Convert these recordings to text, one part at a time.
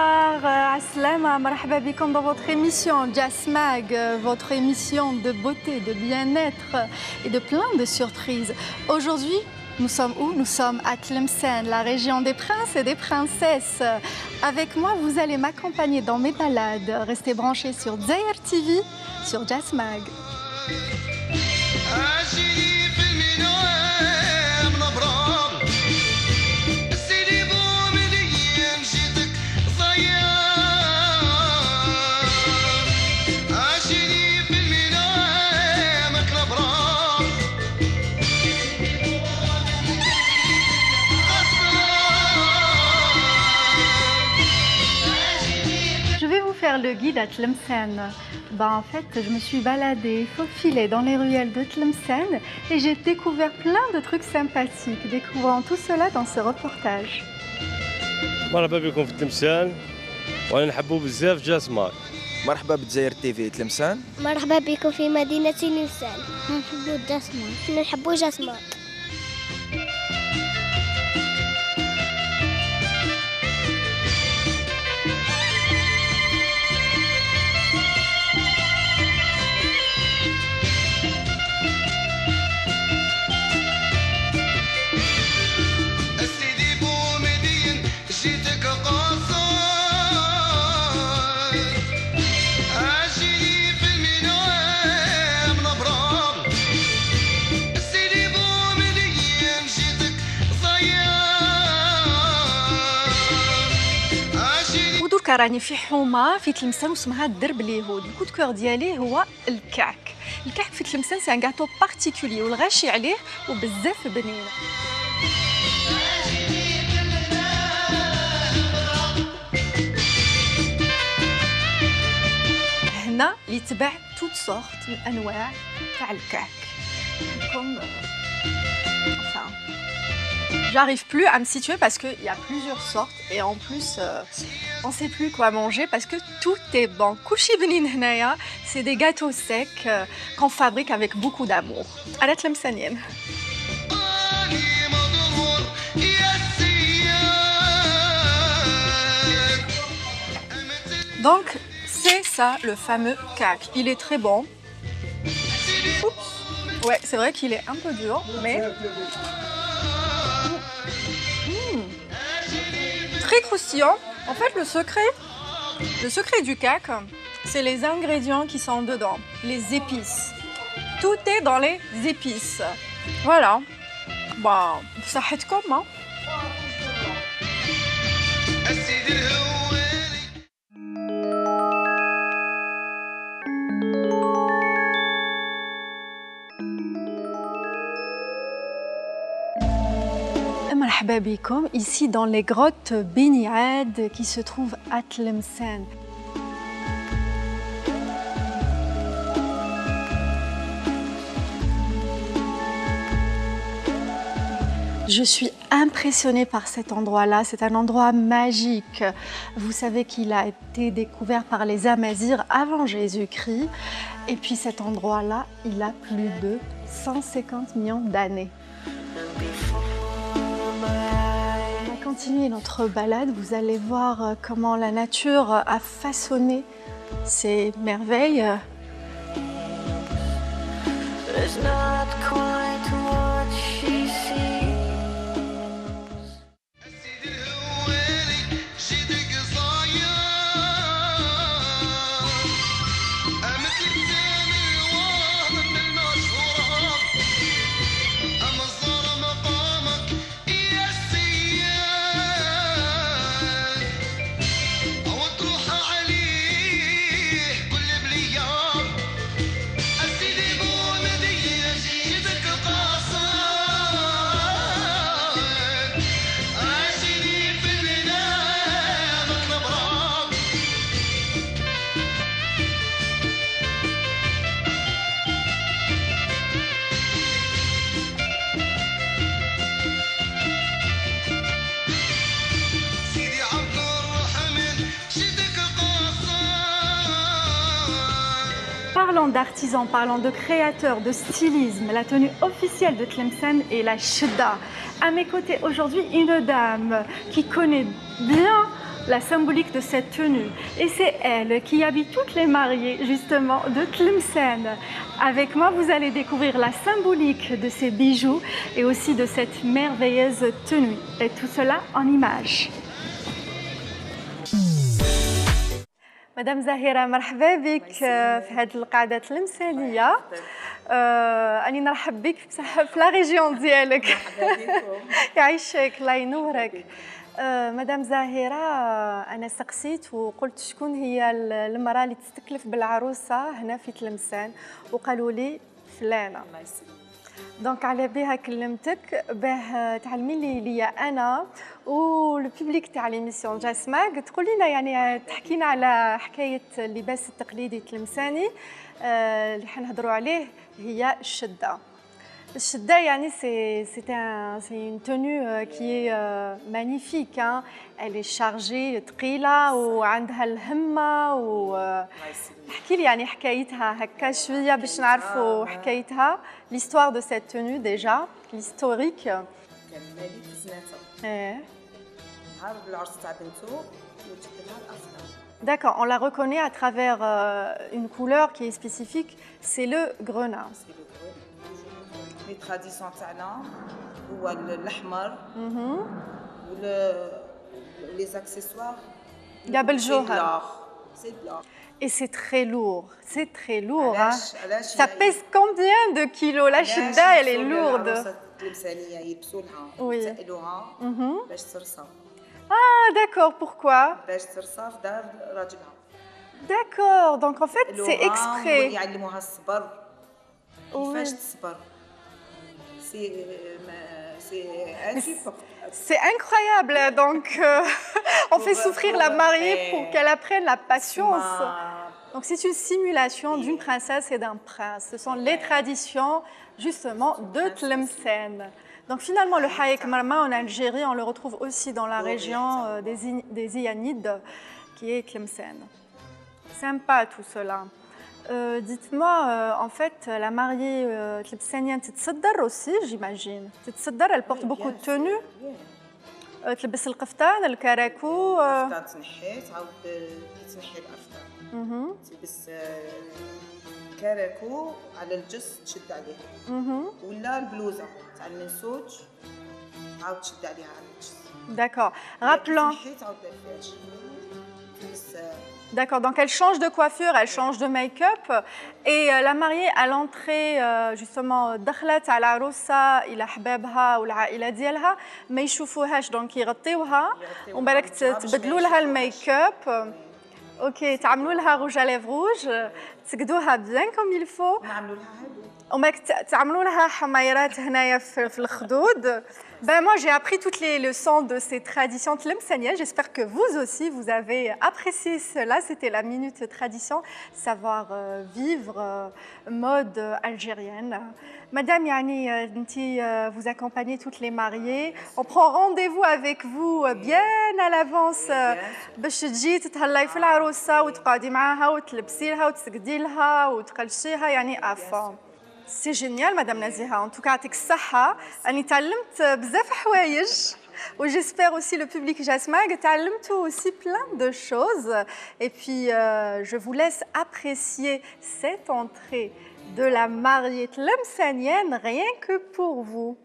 Bonsoir, Aslama, marhaba bikoum dans votre émission Jazz Mag, votre émission de beauté, de bien-être et de plein de surprises. Aujourd'hui, nous sommes où? Nous sommes à Tlemcen, la région des princes et des princesses. Avec moi, vous allez m'accompagner dans mes balades. Restez branchés sur Dzahir TV, sur Jazz Mag. Faire le guide à Tlemcen. En fait, je me suis baladée, faufilée dans les ruelles de Tlemcen et j'ai découvert plein de trucs sympathiques. Découvrons tout cela dans ce reportage. مرحبا بكم في تلمسان وانا نحبوا بزاف جاز ماك. مرحبا بجزائر تيفي تلمسان. مرحبا بكم في مدينة تلمسان. نحبوا جاسمان. نحبوا جاسمان. راني في حومه في تلمسان واسمها الدرب اليهود. الكود كور ديالي هو الكعك. الكعك في تلمسان سي ان غاتو بارتيكولي والغاشي عليه وبزاف بنين. هنا اللي تباع توت سورت من انواع تاع الكعك. J'arrive plus à me situer parce qu'il y a plusieurs sortes et en plus on ne sait plus quoi manger parce que tout est bon. Kouchi benin henaya, c'est des gâteaux secs qu'on fabrique avec beaucoup d'amour. À la tlemcenienne. Donc c'est ça le fameux kak. Il est très bon. Oups. Ouais, c'est vrai qu'il est un peu dur, mais très croustillant. En fait, le secret du kak, c'est les ingrédients qui sont dedans, les épices. Tout est dans les épices. Voilà. Bah, ça aide comme, hein. Marhaba bikoum, ici dans les grottes Beniad qui se trouvent à Tlemcen. Je suis impressionnée par cet endroit-là, c'est un endroit magique. Vous savez qu'il a été découvert par les Amazirs avant Jésus-Christ. Et puis cet endroit-là, il a plus de 150 millions d'années. On va continuer notre balade, vous allez voir comment la nature a façonné ces merveilles. Parlant d'artisans, parlant de créateurs, de stylisme, la tenue officielle de Tlemcen est la Chedda. À mes côtés aujourd'hui, une dame qui connaît bien la symbolique de cette tenue. Et c'est elle qui habille toutes les mariées, justement, de Tlemcen. Avec moi, vous allez découvrir la symbolique de ces bijoux et aussi de cette merveilleuse tenue. Et tout cela en images. Madame Zahira, مرحبا بك في هذه القاعدة التلمسانية. أني نرحب بك في لا ريجيون ديالك. يعيشك الله ينورك. مدام زاهرة، أنا سقسيت وقلت شكون هي المرأة اللي تستكلف بالعروسة هنا في تلمسان، وقالوا لي فلانة. دونك على بها كلمتك باه تعلمي لي انا والبوبليك تاع ليميسيون جاسماغ، تقول لنا يعني تحكينا على حكايه اللباس التقليدي التلمساني اللي حنهضروا عليه، هي الشده. الشده يعني c'est une tenue qui est magnifique, hein. Elle est chargée ثقيله وعندها الهمه احكي لي يعني حكايتها هكا شويه باش نعرفوا حكايتها. L'histoire de cette tenue déjà, l'historique. كان مالي في زناتها. نهار العرس تاع بنته وجدت لها الافضل. D'accord, on la reconnaît à travers une couleur qui est spécifique, c'est le grenat. Les traditions تاعنا هو الاحمر les accessoires. قبل جوهر. C'est blanc. Et c'est très lourd, hein. Ça pèse combien de kilos? La chidda, elle est lourde. Oui. Ah, d'accord, pourquoi? D'accord, donc en fait, c'est exprès. Oui. C'est incroyable, donc on fait souffrir la mariée pour qu'elle apprenne la patience. Donc c'est une simulation d'une princesse et d'un prince. Ce sont les traditions justement de Tlemcen. Donc finalement le haïk marma en Algérie, on le retrouve aussi dans la région des Iyanides qui est Tlemcen. Sympa tout cela. Dites-moi, en fait, la mariée tlemcenienne تتصدر aussi, j'imagine. تتصدر, elle porte beaucoup de tenues. تلبس القفطان، الكراكو. القفطان تنحي، تعاود تنحي القفطان. تلبس كراكو على الجس تشد عليه. ولا البلوزة تاع المنسوج تعاود تشد عليها على الجس. D'accord. Rappelant. تنحي تعاود تلبس. D'accord, donc elle change de coiffure, elle change de make-up et la mariée à l'entrée justement دخلت على عروسة إلى حبابها والعائلة ديالها ما يشوفوهاش دونك يغطيوها ومن بعد تبدلوا لها الميك-up. اوكي تعملوا لها روج à lèvres rouge، تسقدوها bien comme il faut. نعملوا لها هادو. وما تعملوا لها حميرات هنايا في الخدود. Ben moi j'ai appris toutes les leçons de ces traditions tlemceniennes. J'espère que vous aussi vous avez apprécié cela. C'était la minute tradition, savoir vivre mode algérienne. Madame Yani, vous accompagnez toutes les mariées. On prend rendez-vous avec vous bien à l'avance باش تجي تتهلاي في العروسة وتقعدي معاها وتلبسي لها وتسقدي لها وتقلشيها يعني à fond. C'est génial, Madame Naziha. En tout cas, avec Saha, j'ai appris بزاف حوايج. Et j'espère aussi le public Jasmag تعلمتوا aussi plein de choses. Et puis, je vous laisse apprécier cette entrée de la mariée tlemcenienne rien que pour vous.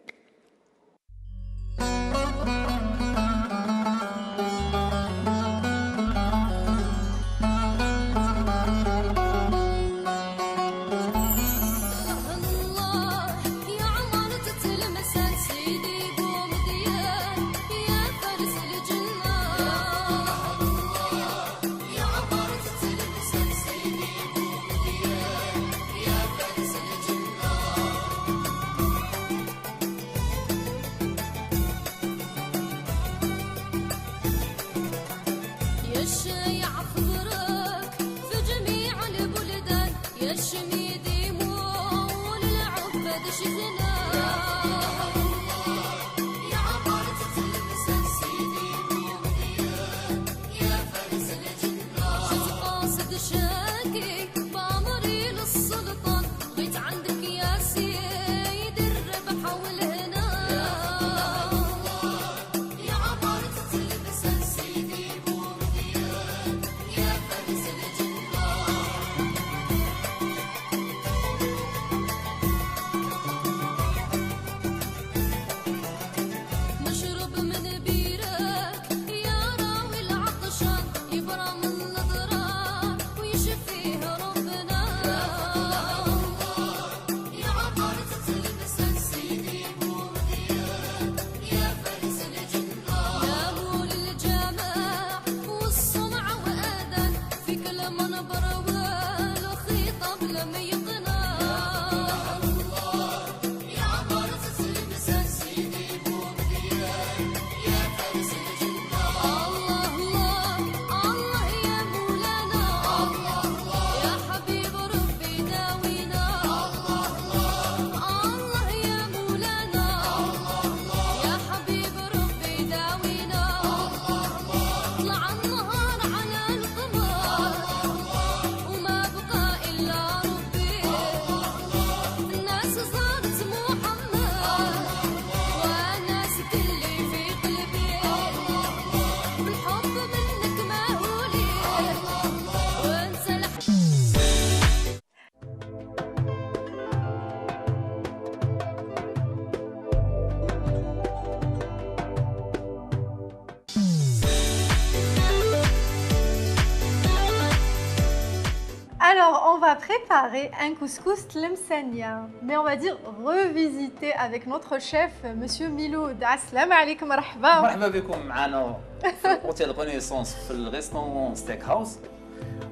Alors, on va préparer un couscous tlemcenia, mais on va dire revisiter avec notre chef, Monsieur Miloud. Assalamu alaikum, marhaba. مرحبا بكم معنا في الاوتيل رينيسانس في الريستورون ستيك هاوس.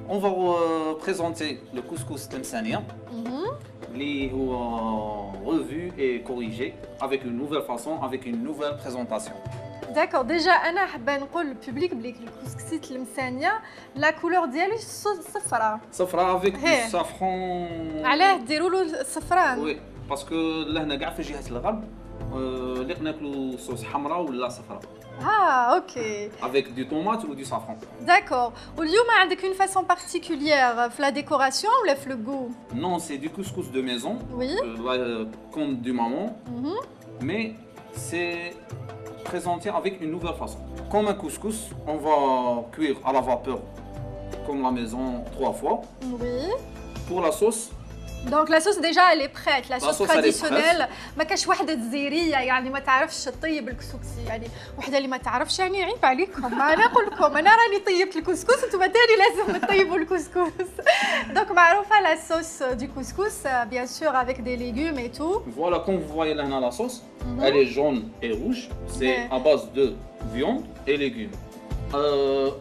On va présenter le couscous tlemcenia اللي هو revu et corrigé avec une nouvelle façon, avec une nouvelle présentation. D'accord, déjà انا حابه نقول للبوبليك بلي الكسكسي تلمسانيه لا كولور ديالو صفراء. صفراء avec du safran. علاه ديروا له الصفران؟ وي باسكو لهنا كاع في جهه الغرب اللي ناكلوا صوص حمراء ولا صفراء. اوكي. avec du tomate ou du safran. D'accord. واليوم عندك une façon particulière في la décoration ولا في le goût؟ Non, c'est du couscous de maison. Oui. Comme du maman. Mais c'est présenté avec une nouvelle façon. Comme un couscous, on va cuire à la vapeur comme la maison 3 fois. Oui. Pour la sauce. Donc la sauce déjà elle est prête, la sauce traditionnelle. ما كاش وحده تزيريه يعني ما تعرفش تطيب الكسكسي، يعني وحده اللي ما تعرفش يعني عيب عليكم. انا نقول لكم انا راني طيبت الكسكس انتم تاني لازم تطيبوا الكسكس. Donc معروفه la sauce du couscous bien sûr avec des légumes et tout. Voilà, comme vous voyez là la sauce, elle est jaune et rouge, c'est à base de viande et légumes.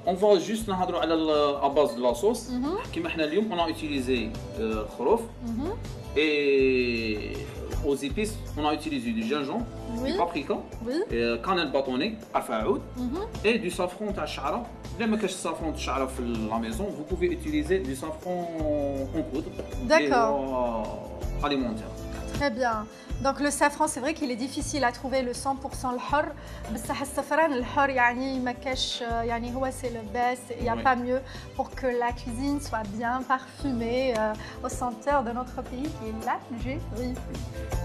On va juste نهضروا على à base de la sauce. كيما حنا اليوم on a utilisé الخروف et aux épices on a utilisé du gingembre, du paprika, cannelle bâtonnée, عرفة عود et du safran تاع الشعرة. إلا ما كاش safran تاع الشعرة في la maison, vous pouvez utiliser du safran en poudre. D'accord. Alimentaire. Très bien. Donc le safran c'est vrai qu'il est difficile à trouver le 100% الحر، بصح السفران الحر يعني ما كاش يعني هو c'est le best, il y a pas mieux pour que la cuisine soit bien parfumée au senteur de notre pays qui est l'Algérie.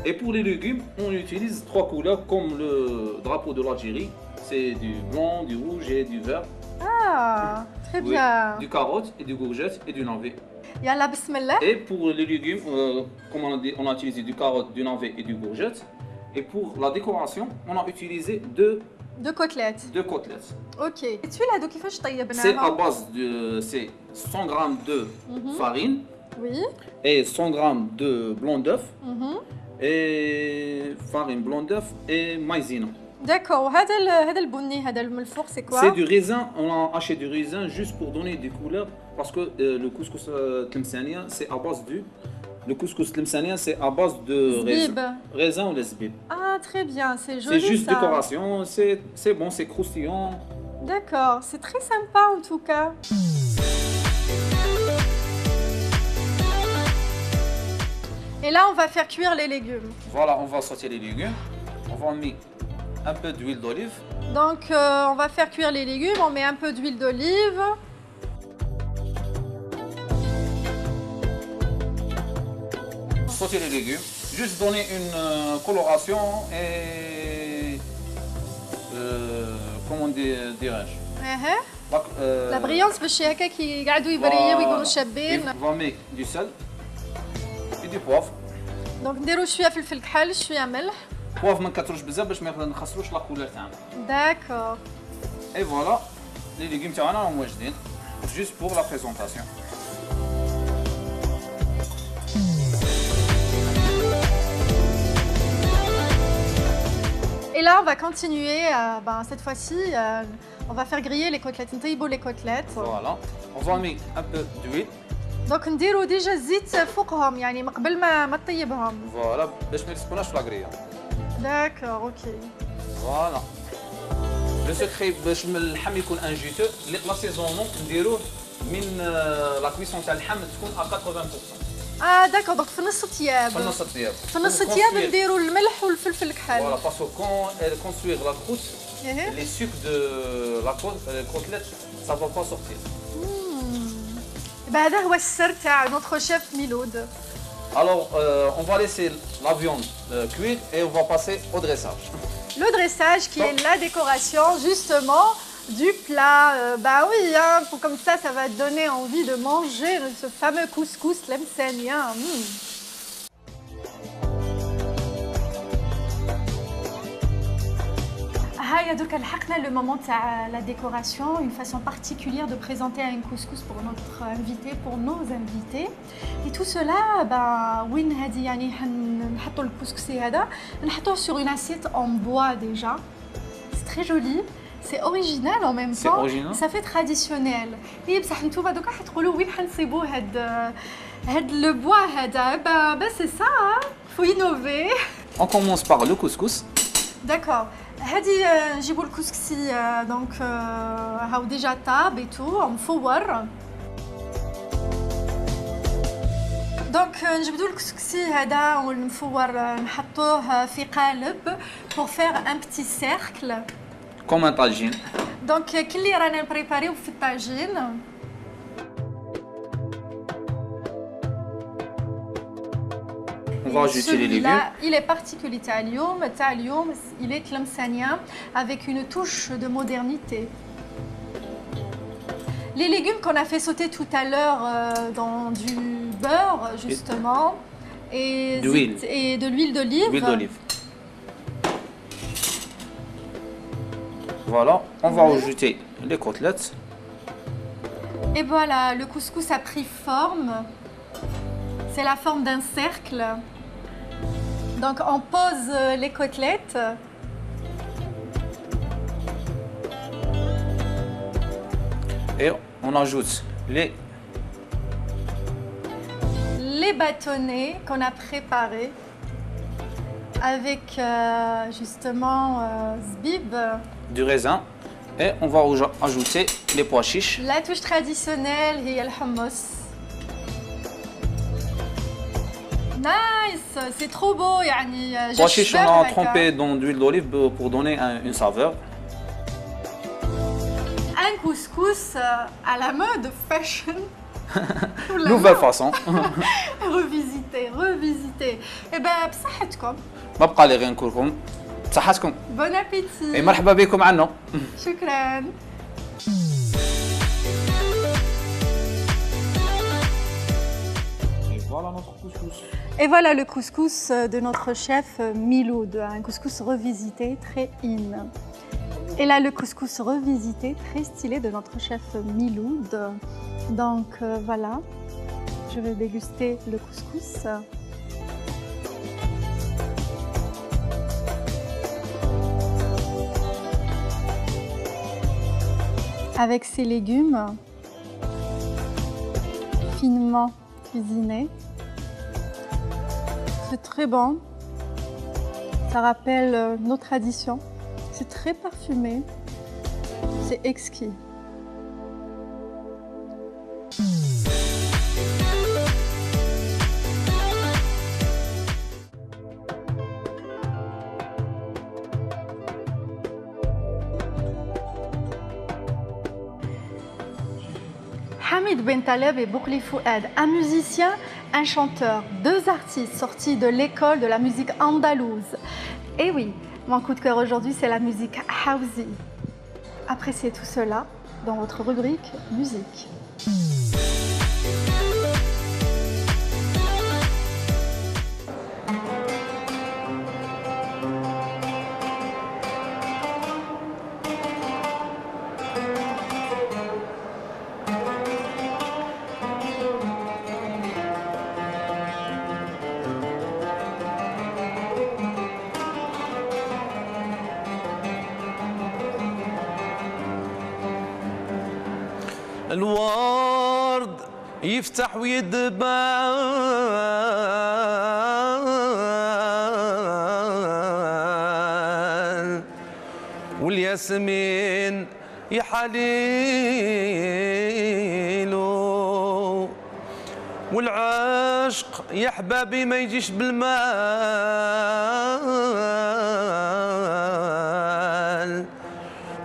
Et pour les légumes, on utilise 3 couleurs comme le drapeau de l'Algérie, c'est du blanc, du rouge et du vert. Ah, très bien. Du carotte et du courgette et du navet. Yalla bismillah. Et pour les légumes, comme on a dit, on a utilisé du carotte, du navet et du courgette. Et pour la décoration, on a utilisé deux côtelettes. Ok. Et tu l'as donc c'est à base de 100 g de farine. Oui. Et 100 g de blanc d'œuf. Et farine blanc d'œuf et maïzena. D'accord. هذا البني هذا الملفوق c'est quoi? C'est du raisin, on a acheté du raisin juste pour donner des couleurs parce que le couscous tlemcenia c'est à base le couscous tlemcenia c'est à base de raisin ou lesbib. Ah très bien, c'est joli. C'est juste ça. Décoration, c'est bon, c'est croustillant. D'accord, c'est très sympa en tout cas. Et là on va faire cuire les légumes. Voilà, on va sauter les légumes. On va mettre un peu d'huile d'olive. Donc on va faire cuire les légumes, on met un peu d'huile d'olive. Sauter les légumes, juste donner une coloration et comment dirais-je? La brillance باش هكا كي يقعدوا يبريوا ويقولوا شابين. On va mettre du sel et du poivre. Donc نديروا شويه فلفل كحل شويه ملح. poivre ما نكثروش بزاف باش ما نخسروش لا كولور تاعنا. D'accord. Et voilà, les légumes تاعنا راهم واجدين. Juste pour la présentation. Et là, on va continuer, cette fois-ci, On va faire griller les côtelettes. نطيبوا les côtelettes. Voilà. On va mettre un peu d'huile. دونك نديروا ديجا الزيت فوقهم يعني من قبل ما تطيبهم. Voilà. باش ما يلصقوناش في لاكريا. داكور اوكي. Voilà. Le secret باش اللحم يكون ان جوتو لاسيزونمون نديروه من لا كويسون تاع اللحم تكون ا 80%. داكور دونك في نص الطياب. في النص الطياب. في نص الطياب نديروا الملح والفلفل الكحل. Voilà, parce que quand elle construire la croûte, les sucres de la côtelette, ça ne va pas sortir. هذا هو السر تاع notre chef ميلود. Alors, on va laisser la viande cuire et on va passer au dressage. Le dressage qui est la décoration justement du plat. Bah oui, hein, comme ça va te donner envie de manger ce fameux couscous lemsanien. هيا دوكا لحقنا le moment تاع la décoration, une façon particulière de présenter un couscous pour notre invité, pour nos invités. Et tout cela, وين هذه يعني نحطوا الكسكسي هذا نحطوه sur une assiette en bois déjà. C'est très joli. C'est original en même temps. C'est original. Ça fait traditionnel. Et بصح نتوما دوكا حتقولوا وين حنصيبوا هاد le bois هذا. Bah c'est ça, hein. Faut innover. On commence par le couscous. D'accord. هادي نجيبوا الكسكسي دونك هاو ديجا طاب اي تو مفور. دونك نجبدوا الكسكسي هذا والمفور نحطوه في قالب pour faire un petit cercle. Comme un tagine. دونك كلي رانا نبريباريو في الطاجين. On va ajouter les légumes. Il est particulier تاع اليوم, il est tlemcenien avec une touche de modernité. Les légumes qu'on a fait sauter tout à l'heure dans du beurre justement et de l'huile d'olive. L'huile d'olive. Voilà, on va ajouter les côtelettes. Et voilà, le couscous a pris forme. C'est la forme d'un cercle. Donc on pose les côtelettes. Et on ajoute les bâtonnets qu'on a préparés avec justement zbib. Du raisin. Et on va ajouter les pois chiches. La touche traditionnelle, هي الحمص. Nice, c'est trop beau يعني. Pois chiches, on a trempé dans de l'huile d'olive pour donner une saveur. Un couscous à la mode fashion. Nouvelle façon. revisité. Eh ben بصحتكم. ما بقى لي غير نقولكم بصحتكم. Bon appétit. Et مرحبا بكم عنا. شكرا. Voilà notre couscous. Et voilà le couscous de notre chef Miloud, un couscous revisité très in. Et là le couscous revisité très stylé de notre chef Miloud. Donc voilà, je vais déguster le couscous. Avec ses légumes finement cuisinés. C'est très bon, ça rappelle nos traditions, c'est très parfumé, c'est exquis. Hamid Bentaleb et Boukli Fouad, un musicien, un chanteur, deux artistes sortis de l'école de la musique andalouse. Et oui, mon coup de cœur aujourd'hui, c'est la musique Hausi. Appréciez tout cela dans votre rubrique musique. يفتح ويدبان والياسمين يحليلو والعشق يا حبابي ما يجيش بالمال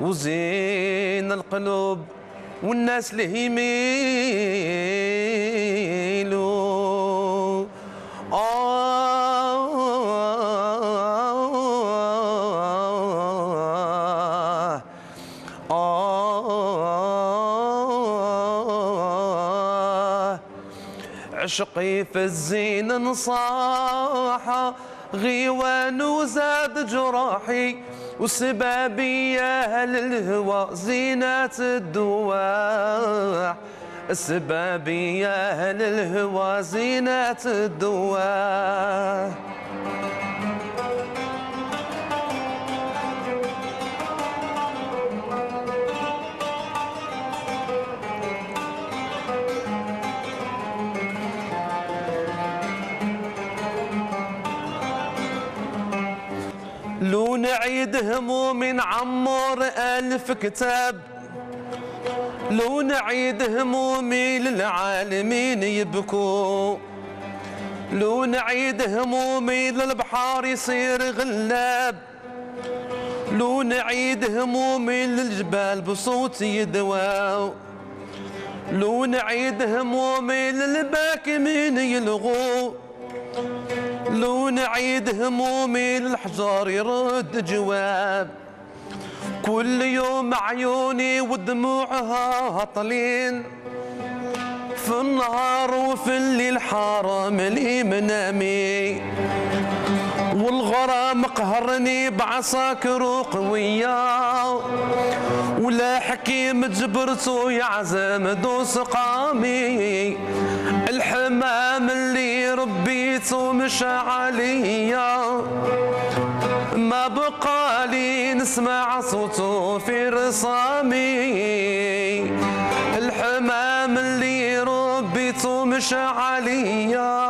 وزين القلوب والناس اللي يميلوا عشقي في الزين نصاحة غيوان وزاد جراحي وسبابي يا أهل الهوى زينات الدواح السبابي يا أهل الهوى زينات الدواح لو نعيد همومي نعمر 1000 كتاب لو نعيد همومي للعالمين يبكوا لو نعيد همومي للبحار يصير غلاب لو نعيد همومي للجبال بصوت يدواو لو نعيد همومي للباكمين يلغوا لو نعيد همومي للحجار يرد جواب كل يوم عيوني ودموعها هطلين في النهار وفي الليل حرام لي منامي والغرام قهرني بعصاكر قوية ولا حكيم جبرته يعزم دوس قامي الحمام اللي ربيته مش عليا ما بقى لي نسمع صوته في رصامي الحمام اللي ربيته مش عليا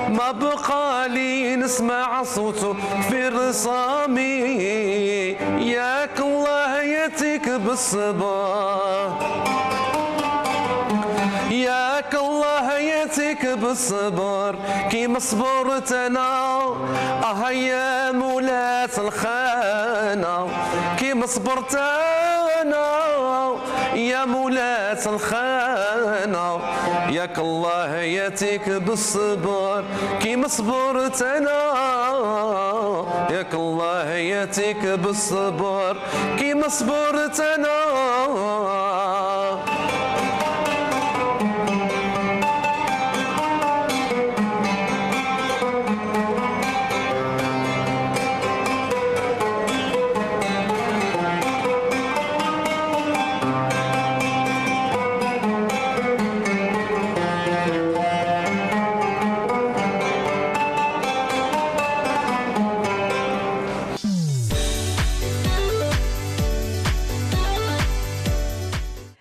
ما بقى لي نسمع صوته في رصامي ياك الله ياتيك بالصبر ياك الله ياتيك بالصبر كيما صبرت انا يا مولاة الخانة كيما صبرت انا يا مولاة الخانة ياك الله ياتيك بالصبر كيما صبرت انا ياك الله ياتيك بالصبر كيما صبرت انا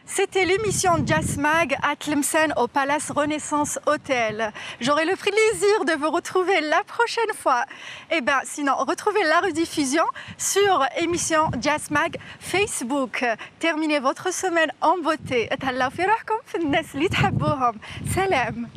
C'était l'émission Jazz Mag à Tlemcen au Palace Renaissance Hotel. J'aurai le plaisir de vous retrouver la prochaine fois. Et bien, sinon, retrouvez la rediffusion sur émission Jazz Mag Facebook. Terminez votre semaine en beauté. Tahalaw fi rohkom fi الناس اللي تحبوهم. Salam.